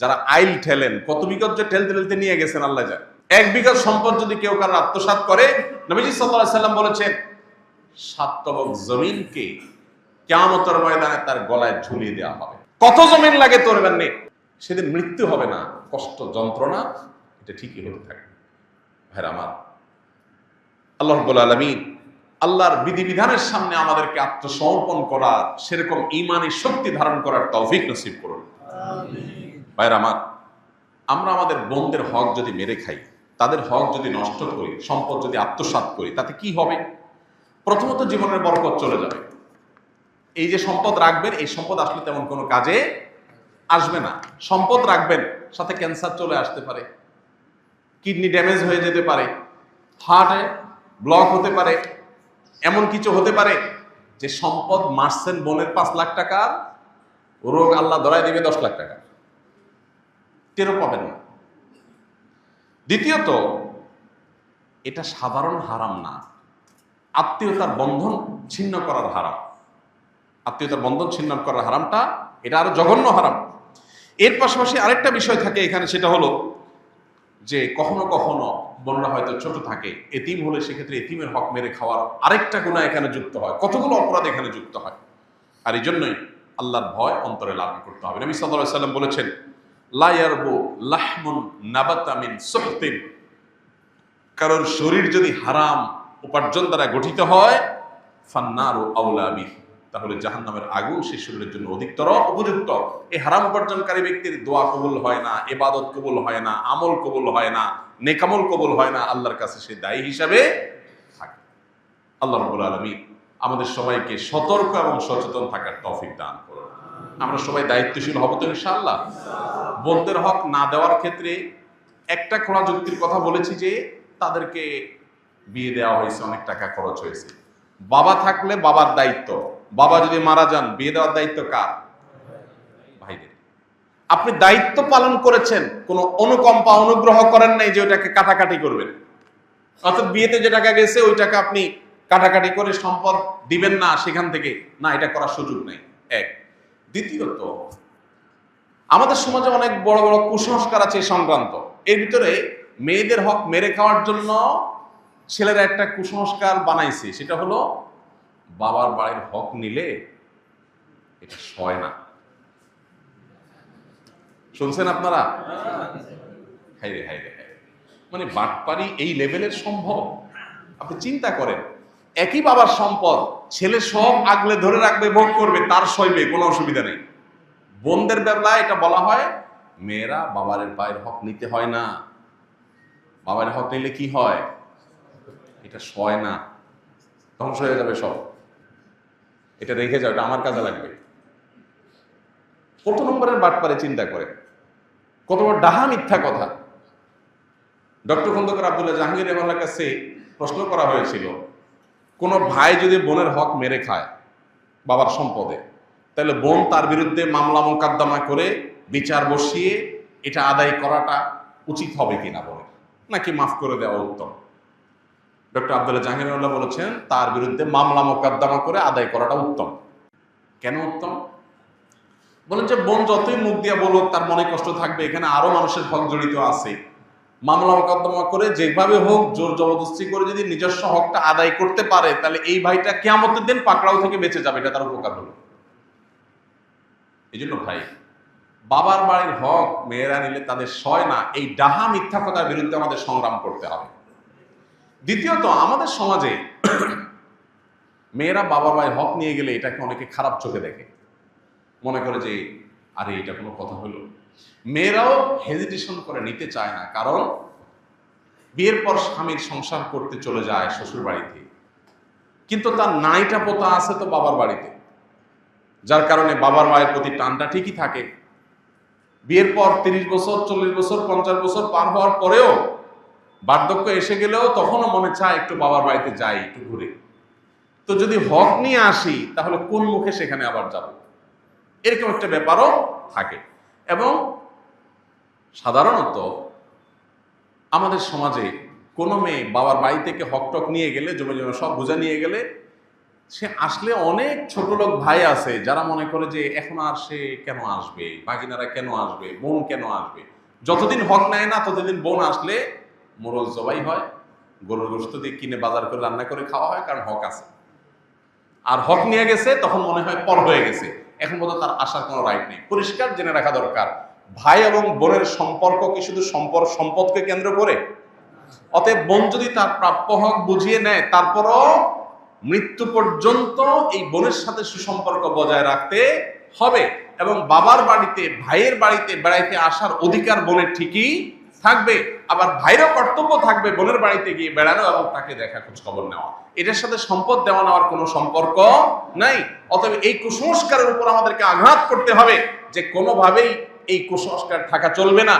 যারা আইল ঠেলেন, কত বিগত যে ঠেলতে ঠেলতে নিয়ে গেছেন আল্লাহ জানে। 1 বিঘা সম্পদ যদি কেউ কারো আত্মসাৎ করে, নবীজি সাল্লাল্লাহু আলাইহি সাল্লাম বলেছেন 7 তবক জমিনকে কিয়ামতের ময়দানে তার গলায় ঝুলিয়ে দেওয়া হবে। কত জমিন লাগে তোর নেই, সেদিন মৃত্যু হবে না, কষ্ট যন্ত্রণা এটা ঠিকই হতে থাকে। ভাইরা আমার, আল্লাহ রাব্বুল আলামিন আল্লাহর বিধিবিধানের সামনে আমাদেরকে আত্মসমর্পণ করার, সেরকম ঈমানি শক্তি ধারণ করার তৌফিক নসিব করুন। ভাইরা আমার, আমরা আমাদের বোনদের হক যদি মেরে খাই, তাদের হক যদি নষ্ট করি, সম্পদ যদি আত্মসাৎ করি, তাতে কি হবে? প্রথমত জীবনের বরকত চলে যাবে। এই যে সম্পদ রাখবেন, এই সম্পদ আসলে তেমন কোনো কাজে আসবে না। সম্পদ রাখবেন, সাথে ক্যান্সার চলে আসতে পারে, কিডনি ড্যামেজ হয়ে যেতে পারে, হার্টে ব্লক হতে পারে, এমন কিছু হতে পারে যে সম্পদ মারছেন বোনের 5 লাখ টাকার রোগ আল্লাহ ধরায় দিবে 10 লাখ টাকা, টেরও পাবেন না। দ্বিতীয়ত, এটা সাধারণ হারাম না, আত্মীয়তার বন্ধন ছিন্ন করার হারাম। আত্মীয়তার বন্ধন ছিন্ন করার হারামটা এটা আরো জঘন্য হারাম। এর পাশাপাশি আরেকটা বিষয় থাকে এখানে, সেটা হলো যে কখনো কখনো বোনরা হয়তো ছোট থাকে, এতিম হলে সেক্ষেত্রে এতিমের হক মেরে খাওয়ার আরেকটা গুনাহ এখানে যুক্ত হয়, কতগুলো অপরাধ এখানে যুক্ত হয়। আর এই জন্যই আল্লাহর ভয় অন্তরে লালন করতে হবে। নবী সাল্লাল্লাহু আলাইহি সাল্লাম বলেছেন, লা ইয়ারবু লাহমুন নাবাতা মিন সুহতিন, কারোর শরীর যদি হারাম উপার্জন দ্বারা গঠিত হয়, ফান্নারু আউলা বিহি, তাহলে জাহান্নামের আগুন সেই শরীরের জন্য অধিকতর উপযুক্ত। এই হারাম উপার্জনকারী ব্যক্তির দোয়া কবুল হয় না, ইবাদত কবুল হয় না, আমল কবুল হয় না, নেকামল কবুল হয় না, আল্লাহর কাছে সে দায়ী হিসাবে থাকে। আল্লাহ রাব্বুল আলামিন আমাদের সবাইকে সতর্ক এবং সচেতন থাকার তৌফিক দান করুন। আমরা সবাই দায়িত্বশীল হব তো ইনশাআল্লাহ। বোনদের হক না দেওয়ার ক্ষেত্রে একটা খোলা যুক্তির কথা বলেছি যে তাদেরকে বিয়ে দেওয়া হয়েছে, অনেক টাকা খরচ হয়েছে। বাবা থাকলে বাবার দায়িত্ব, বাবা যদি মারা যান বিয়ে দেওয়ার দায়িত্ব কার? ভাইদের। আপনি দায়িত্ব পালন করেছেন, কোনো অনুকম্পা অনুগ্রহ করেন নাই যে ওইটাকে কাটাকাটি করবেন, অর্থাৎ বিয়েতে যে টাকা গেছে ওই টাকা আপনি কাটাকাটি করে সম্পদ দিবেন না সেখান থেকে, না, এটা করার সুযোগ নেই। এক। দ্বিতীয়ত, আমাদের সমাজে অনেক বড় বড় কুসংস্কার আছে সংক্রান্ত। এর ভিতরে মেয়েদের হক মেরে খাওয়ার জন্য ছেলেরা একটা কুসংস্কার বানাইছে, সেটা হলো বাবার বাড়ির হক নিলে এটা সয় না। শুনছেন আপনারা? হাইরে হাইরে হাইরে, মানে বাটপারি এই লেভেলের সম্ভব? আপনি চিন্তা করেন, একই বাবার সম্পদ, ছেলে সব আগলে ধরে রাখবে, ভোগ করবে, তার সইবে, কোনো অসুবিধা নেই। বোনদের বেলায় এটা বলা হয় মেয়েরা বাবার বাড়ির হক নিতে হয় না, বাবার হক নিলে কি হয়? এটা সয় না, ধ্বংস হয়ে যাবে সব, এটা রেখে যাও, এটা আমার কাজে লাগবে। কত নম্বরের বাটপারে চিন্তা করে, কত বড় ডাহা মিথ্যা কথা। ডক্টর খন্দকার আব্দুল্লাহ জাহাঙ্গীর রহমানের কাছে প্রশ্ন করা হয়েছিল, কোন ভাই যদি বোনের হক মেরে খায় বাবার সম্পদে, তাহলে বোন তার বিরুদ্ধে মামলা মোকদ্দমা করে বিচার বসিয়ে এটা আদায় করাটা উচিত হবে কিনা বলে, নাকি মাফ করে দেওয়া উত্তম? ডক্টর আব্দুল্লাহ জাহাঙ্গীর বলেছেন তার বিরুদ্ধে মামলা মোকদ্দমা করে আদায় করাটা উত্তম। কেন উত্তম? বলেন যে বোন যতই মুখ দিয়া বলুক তার মনে কষ্ট থাকবে, এখানে আরো মানুষের হক জড়িত আছে। মামলা মোকদ্দমা করে যেভাবে হোক জোর জবরদস্তি করে যদি নিজস্ব হকটা আদায় করতে পারে, তাহলে এই ভাইটা কিয়ামতের দিন পাকড়াও থেকে বেঁচে যাবে, এটা তার উপকার হলো। এই জন্য ভাই, বাবার বাড়ির হক মেয়েরা নিলে তাদের সয় না, এই ডাহা মিথ্যা কথার বিরুদ্ধে আমাদের সংগ্রাম করতে হবে। দ্বিতীয়ত, আমাদের সমাজে মেয়েরা বাবার বাড়ির হক নিয়ে গেলে এটাকে অনেকে খারাপ চোখে দেখে, মনে করে যে আরে এটা কোনো কথা হলো। মেয়েরাও হেজিটেশন করে নিতে চায় না, কারণ বিয়ের পর স্বামীর সংসার করতে চলে যায় শ্বশুর বাড়িতে, কিন্তু তার নাইটা পোতা আছে তো বাবার বাড়িতে, যার কারণে বাবার মায়ের প্রতি টানটা ঠিকই থাকে। বিয়ের পর 30 বছর 40 বছর 50 বছর পার হওয়ার পরেও বার্ধক্য এসে গেলেও তখনও মনে চায় একটু বাবার বাড়িতে যাই, একটু ঘুরে। তো যদি হক নিয়ে আসি তাহলে কোন মুখে সেখানে আবার যাব, এরকম একটা ব্যাপারও থাকে। এবং সাধারণত আমাদের সমাজে কোনো মেয়ে বাবার বাড়ি থেকে হক টক নিয়ে গেলে, জমি জমা সব বোঝা নিয়ে গেলে, সে আসলে অনেক ছোট লোক ভাই আছে যারা মনে করে যে এখন আর সে কেন আসবে, বাগিনারা কেন আসবে, বোন কেন আসবে। যতদিন হক নেয় না ততদিন বোন আসলে মোরগ জবাই হয়, গরুর গোশত দিয়ে কিনে বাজার করে রান্না করে খাওয়া হয়, কারণ হক আছে। আর হক নিয়ে গেছে তখন মনে হয় পর হয়ে গেছে, এখন পর্যন্ত তার আসার কোনো রাইট নেই। পরিষ্কার জেনে রাখা দরকার, ভাই এবং বোনের সম্পর্ক কি শুধু সম্পদকে কেন্দ্র করে? অতএব বোন যদি তার প্রাপ্য হক বুঝিয়ে নেয়, তারপরও মৃত্যু পর্যন্ত এই বোনের সাথে সুসম্পর্ক বজায় রাখতে হবে। এবং বাবার বাড়িতে, ভাইয়ের বাড়িতে বেড়াইতে আসার অধিকার বোনের ঠিকই থাকবে। আবার ভাইয়েরও কর্তব্য থাকবে বোনের বাড়িতে গিয়ে বেড়ানো এবং তাকে দেখা, খোঁজ খবর নেওয়া। এটার সাথে সম্পদ দেওয়া নেওয়ার কোনো সম্পর্ক নাই। অতএব এই কুসংস্কারের উপর আমাদেরকে আঘাত করতে হবে যে কোনোভাবেই এই কুসংস্কার থাকা চলবে না।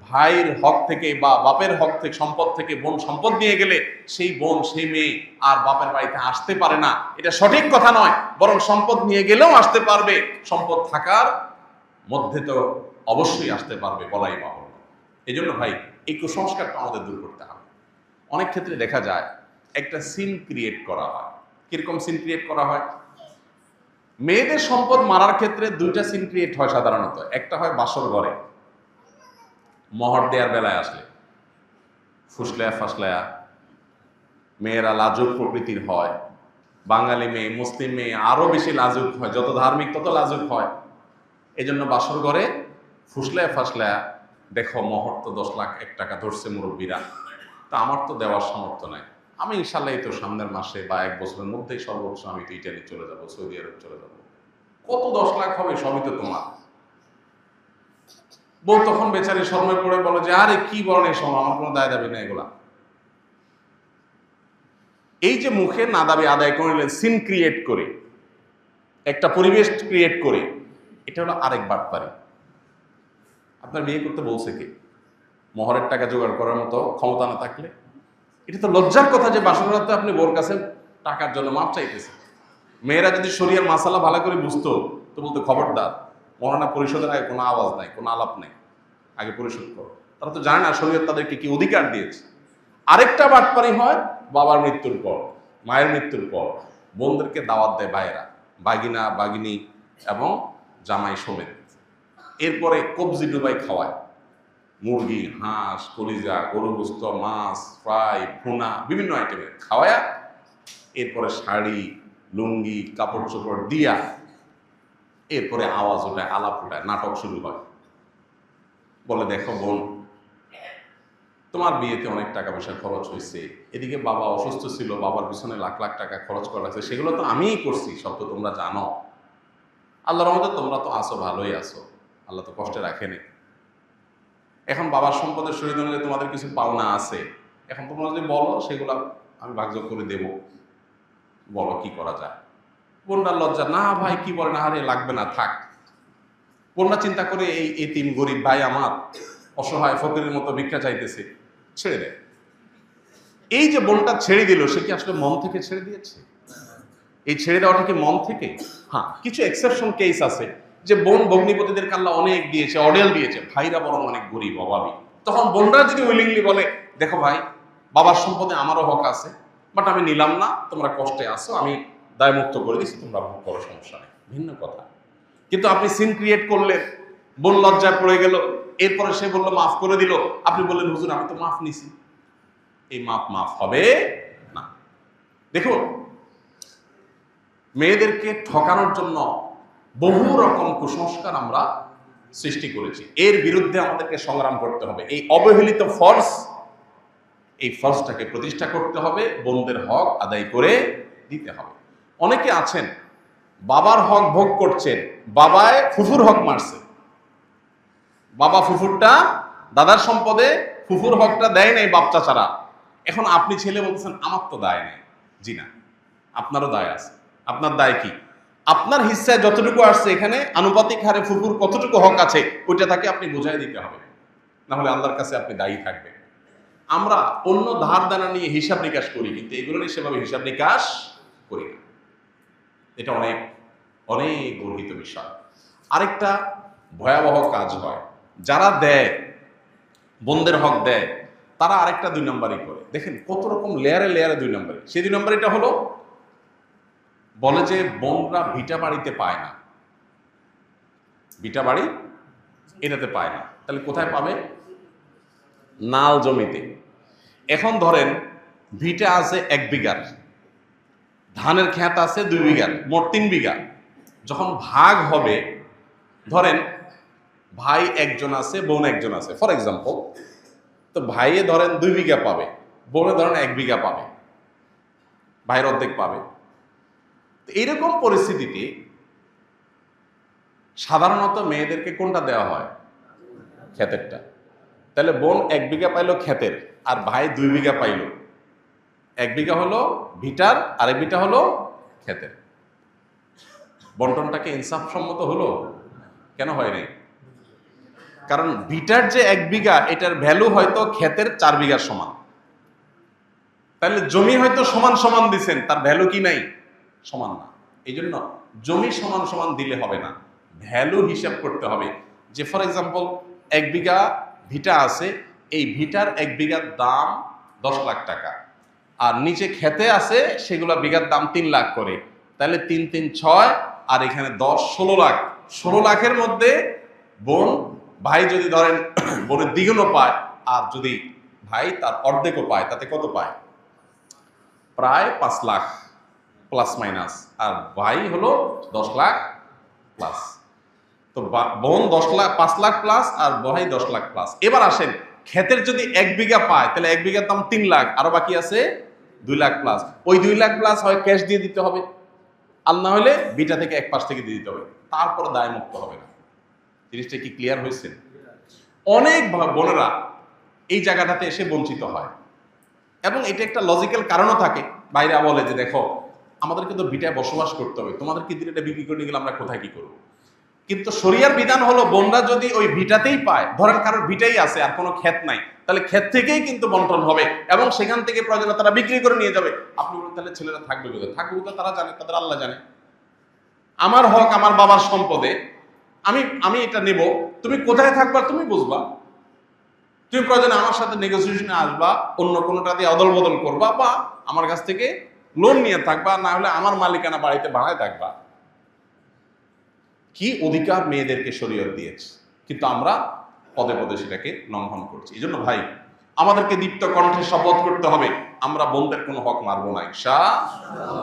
ভাইয়ের হক থেকে বা বাপের হক থেকে, সম্পদ থেকে বোন সম্পদ নিয়ে গেলে সেই বোন, সেই মেয়ে আর বাপের বাড়িতে আসতে পারে না, এটা সঠিক কথা নয়। বরং সম্পদ নিয়ে গেলেও আসতে পারবে, সম্পদ থাকার মধ্যে তো অবশ্যই আসতে পারবে, বলাই বাহুল্য। এই জন্য ভাই এই কুসংস্কারটা আমাদের দূর করতে হবে। অনেক ক্ষেত্রে দেখা যায় একটা সিন ক্রিয়েট করা হয়। কিরকম সিন ক্রিয়েট করা হয়? মেয়েদের সম্পদ মারার ক্ষেত্রে দুইটা সিন ক্রিয়েট হয় সাধারণত। একটা হয় বাসর ঘরে, মহর দেওয়ার বেলায় আসলে ফুসলায়া ফাসলায়া, মেয়েরা লাজুক প্রকৃতির হয়। বাঙালি মেয়ে, মুসলিম মেয়ে আরো বেশি লাজুক হয়, যত ধার্মিক তত লাজুক হয়। এই জন্য বাসর ঘরে ফুসলায়া ফাসলায়া, দেখো মহর তো 10 লাখ 1 টাকা ধরছে মুরব্বীরা, তা আমার তো দেওয়ার সামর্থ্য নাই, আমি ইনশাল্লাহ এই তো সামনের মাসে বা 1 বছরের মধ্যেই সর্বোচ্চ আমি তো ইটালি চলে যাব, সৌদি আরব চলে যাব, কত 10 লাখ হবে, সবই তো তোমার। বউ তখন বেচারি শরমে পড়ে বলে যে আরে কি বলেন এসব, আমার কোনো দায় দাবি নেই এগুলা। এই যে মুখে না দাবি আদায় করে নিলেন, সিন ক্রিয়েট করে, একটা পরিবেশ ক্রিয়েট করে, এটা হলো আরেক বাটপারি। আপনার বিয়ে করতে বলছে কে? মহরের টাকা জোগাড় করার মতো ক্ষমতা না থাকলে এটা তো লজ্জার কথা যে বাসরাতে আপনি বোর কাছে টাকার জন্য মাপ চাইতেছেন। মেয়েরা যদি শরিয়ার মাসালা ভালো করে বুঝতো তো বলতো খবরদার, মহানা পরিশোধের আগে কোনো আওয়াজ নাই, কোনো আলাপ নাই, আগে পরিশোধ করো। তারা তো জানে না শরীয়ত তাদেরকে কি অধিকার দিয়েছে। আরেকটা বাটপারি হয় বাবার মৃত্যুর পর, মায়ের মৃত্যুর পর বোনদেরকে দাওয়াত দেয় ভাইয়েরা, বাগিনা বাগিনী এবং জামাই সমেত। এরপরে কবজি ডুবাই খাওয়ায়, মুরগি, হাঁস, কলিজা, গরু গোস্ত, মাছ ফ্রাই, ভুনা, বিভিন্ন আইটেমের খাওয়ায়া এরপরে শাড়ি, লুঙ্গি, কাপড় চোপড় দিয়া এরপরে আওয়াজ ওঠায়, আলাপ ওঠায়, নাটক শুরু হয়। বলে দেখো বোন, তোমার বিয়েতে অনেক টাকা পয়সা খরচ হয়েছে, এদিকে বাবা অসুস্থ ছিল, বাবার পিছনে লাখ লাখ টাকা খরচ করা আছে, সেগুলো তো আমিই করছি, সব তো তোমরা জানো। আল্লাহর রহমতে তোমরা তো আসো, ভালোই আসো, আল্লাহ তো কষ্টে রাখেনি। এখন বাবার সম্পদের শহীদ অনুযায়ী তোমাদের কিছু পাওনা আছে, এখন তোমরা যদি বলো সেগুলো আমি ভাগযোগ করে দেব, বলো কি করা যায়। বোনটার লজ্জা, না ভাই কি বলে, না হারিয়ে লাগবে না, থাক। বোনটা চিন্তা করে এই এতিম গরিব ভাই আমার অসহায় ফকিরের মতো ভিক্ষা চাইতেছে, ছেড়ে দেয়। এই যে বোনটা ছেড়ে দিল, সে কি আসলে মন থেকে ছেড়ে দিয়েছে? এই ছেড়ে দেওয়াটা কি মন থেকে? হ্যাঁ, কিছু এক্সেপশন কেস আছে যে বোন ভগ্নিপতিদের কাল্লা অনেক দিয়েছে, অডেল দিয়েছে, ভাইরা বরং অনেক গরিব অভাবী। তখন বোনরা যদি উইলিংলি বলে দেখো ভাই, বাবার সম্পদে আমারও হক আছে, বাট আমি নিলাম না, তোমরা কষ্টে আসো, আমি দায়মুক্ত করে দিচ্ছি, তোমরা ভোগ করো, সমস্যা নেই, ভিন্ন কথা। কিন্তু আপনি সিন ক্রিয়েট করলেন, বোন লজ্জায় পড়ে গেল, এরপরে সে বললো মাফ করে দিল, আপনি বললেন হুজুর আমি তো মাফ নিছি। এই মাফ হবে না। দেখুন, মেয়েদেরকে ঠকানোর জন্য বহু রকম কুসংস্কার আমরা সৃষ্টি করেছি, এর বিরুদ্ধে আমাদেরকে সংগ্রাম করতে হবে। এই অবহেলিত ফরজ, এই ফরজটাকে প্রতিষ্ঠা করতে হবে, বোনদের হক আদায় করে দিতে হবে। অনেকে আছেন বাবার হক ভোগ করছেন, বাবায় ফুফুর হক মারছে, বাবা ফুফুরটা দাদার সম্পদে ফুফুর হকটা দেয় নাই বাপ চাচারা। এখন আপনি ছেলে বলতেছেন আমার তো দায় নেই। জি না, আপনারও দায় আছে। আপনার দায় কি? আপনার হিস্সায় যতটুকু আসছে এখানে আনুপাতিক হারে ফুফুর কতটুকু হক আছে ওইটা তাকে আপনি বুঝাই দিতে হবে, না হলে আল্লাহর কাছে আপনি দায়ী থাকবেন। আমরা অন্য ধার দানা নিয়ে হিসাব নিকাশ করি, কিন্তু এগুলো নিয়ে সেভাবে হিসাব নিকাশ করি না। এটা অনেক অনেক গর্হিত বিষয়। আরেকটা ভয়াবহ কাজ হয়, যারা দেয়, বোনদের হক দেয়, তারা আরেকটা 2 নম্বরই করে। দেখেন কত রকম লেয়ারে লেয়ারে 2 নম্বরই। সেই 2 নম্বরটা হলো বলে যে বোনরা ভিটা বাড়িতে পায় না, ভিটা বাড়ি এটাতে পায় না, তাহলে কোথায় পাবে? নাল জমিতে। এখন ধরেন ভিটা আছে 1 বিঘার, ধানের ক্ষেত আছে 2 বিঘার, মোট 3 বিঘা। যখন ভাগ হবে, ধরেন ভাই একজন আছে, বোন একজন আছে, ফর এক্সাম্পল, তো ভাইয়ে ধরেন 2 বিঘা পাবে, বোনে ধরেন 1 বিঘা পাবে, ভাইয়ের অর্ধেক পাবে। তো এইরকম পরিস্থিতিতে সাধারণত মেয়েদেরকে কোনটা দেওয়া হয়? ক্ষেতেরটা। তাহলে বোন 1 বিঘা পাইলো ক্ষেতের, আর ভাই 2 বিঘা পাইলো। 1 বিঘা হলো ভিটার, আর 1 বিঘা হলো ক্ষেতের। বন্টনটাকে ইনসাফসম্মত হলো? কেন হয় নাই? কারণ ভিটার যে 1 বিঘা, এটার ভ্যালু হয়তো ক্ষেতের 4 বিঘার সমান। তাহলে জমি হয়তো সমান সমান দিচ্ছেন, তার ভ্যালু কি নাই? সমান না। এই জন্য জমি সমান সমান দিলে হবে না, ভ্যালু হিসাব করতে হবে। যে ফর এক্সাম্পল 1 বিঘা ভিটা আছে, এই ভিটার 1 বিঘার দাম 10 লাখ টাকা, আর নিচে খেতে আছে সেগুলো বিঘার দাম 3 লাখ করে। তাহলে 3 3 6, আর এখানে 10 16 লাখ। 16 লাখের মধ্যে বোন, ভাই যদি ধরেন বোনের দ্বিগুণও পায়, আর যদি ভাই তার অর্ধেকও পায়, তাতে কত পায়? প্রায় 5 লাখ প্লাস মাইনাস, আর ভাই হলো 10 লাখ প্লাস। তো বোন 10 লাখ 5 লাখ প্লাস, আর ভাই 10 লাখ প্লাস। এবার আসেন, ক্ষেতের যদি 1 বিঘা পায়, তাহলে 1 বিঘার দাম 3 লাখ, আরো বাকি আছে 2 লাখ প্লাস। ওই 2 লাখ প্লাস হয় ক্যাশ দিয়ে দিতে হবে, আর না হলে বিটা থেকে এক পাশ থেকে দিয়ে দিতে হবে, তারপর দায় মুক্ত হবে না। জিনিসটা কি ক্লিয়ার হয়েছে? অনেক বোনেরা এই জায়গাটাতে এসে বঞ্চিত হয়, এবং এটা একটা লজিক্যাল কারণও থাকে। বাইরে বলে যে দেখো, আমাদেরকে তো ভিটায় বসবাস করতে হবে, তোমাদেরকে দিলে এটা বিক্রি করে গেলে আমরা কোথায় কি করবো? কিন্তু শরিয়ার বিধান হলো, বোনরা যদি ওই ভিটাতেই পায়, ধরেন কারোর ভিটাই আছে আর কোনো ক্ষেত নাই, তাহলে ক্ষেত থেকেই কিন্তু বন্টন হবে, এবং সেখান থেকে প্রয়োজনে তারা বিক্রি করে নিয়ে যাবে। আপনি বলেন তাহলে ছেলেরা থাকবে কোথায়? থাকবে কোথায় তারা জানে, তাদের আল্লাহ জানে। আমার হক আমার বাবার সম্পদে, আমি এটা নেব, তুমি কোথায় থাকবা তুমি বুঝবা। তুমি প্রয়োজনে আমার সাথে নেগোসিয়েশনে আসবা, অন্য কোনোটা দিয়ে অদল বদল করবা, বা আমার কাছ থেকে লোন নিয়ে থাকবা, না হলে আমার মালিকানা বাড়িতে ভাড়ায় থাকবা। কি অধিকার মেয়েদেরকে শরীয়ত দিয়েছে, কিন্তু আমরা পদে পদে সেটাকে লঙ্ঘন করছি। এই জন্য ভাই, আমাদেরকে দীপ্ত কণ্ঠে শপথ করতে হবে, আমরা বোনদের কোনো হক মারবো না ইনশাআল্লাহ।